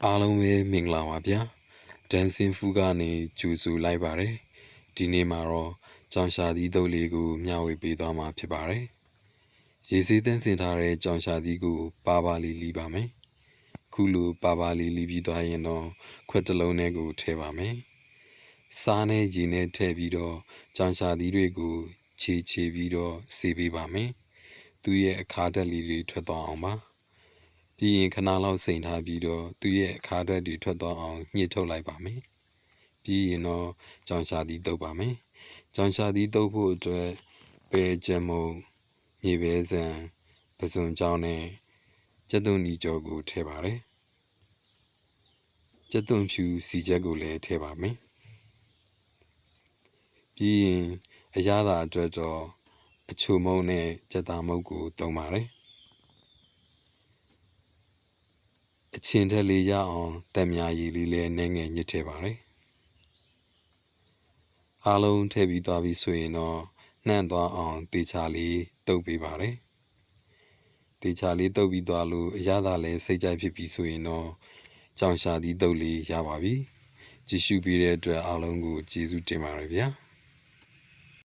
အားလုံးပဲမင်္ဂလာပါဗျာဒန်စင်ဖူကနေကြိုဆိုလိုက်ပါတယ်ဒီနေ့မှာတော့ကြောင်ရှာသီးတုပ်လေးကိုမျှဝေပေးသွားမှာဖြစ်ပါတယ်ရေစေးသန့်စင်ထားတဲ့ကြောင်ရှာသီးကိုပါပါလေးလီးပါမယ်ခုလိုပါပါလေးလီးပြီးသွားရင်တော့ခွက်တစ်လုံးနဲ့ကိုထည့်ပါမယ်စားနဲ့ရေနဲ့ထည့်ပြီးတော့ကြောင်ရှာသီးတွေကိုခြေပြီးတော့ဆေးပေးပါမယ်သူရဲ့အခါဓာတ်လေးတွေထွက်သွားအောင်ပါပြီးရင်ခဏလောက်စိန်ထားပြီးတော့သူ့ရဲ့အခါဓာတ်တွေထွက်သွားအောင်ညှစ်ထုတ်လိုက်ပါမယ်ပြီးရင်တော့ကြောင်ရှာသီးတုပ်ပါမယ်ကြောင်ရှာသီးတုပ်ဖို့အတွက်ပဲကြက်မုံမြေပဲဆန်ပစွန်ကြောင်းနဲ့ကြက်သွန်နီကြောကိုထည့်ပါတယ်ကြက်သွန်ဖြူစီချက်ကိုလည်းထည့်ပါမယ်ပြီးရင်အရသာအတွက်တော့အချိုမုံနဲ့ကြက်သားမုတ်ကိုသုံးပါတယ်အချင်းထက်လေးရအောင်တက်မြာရည်လေးလည်းနှဲငယ်ညစ်ထည့်ပါတယ်အားလုံးထည့်ပြီးသွားပြီဆိုရင်တော့နှံ့သွားအောင်တေချာလေးတုပ်ပေးပါတယ်တေချာလေးတုပ်ပြီးသွားလို့အရသာလည်းစိတ်ကြိုက်ဖြစ်ပြီးဆိုရင်တော့ကြောင်ရှာသီးတုပ်လေးရပါပြီကြည့်ရှုပေးတဲ့အတွက်အားလုံးကိုကျေးဇူးတင်ပါတယ်ဗျာ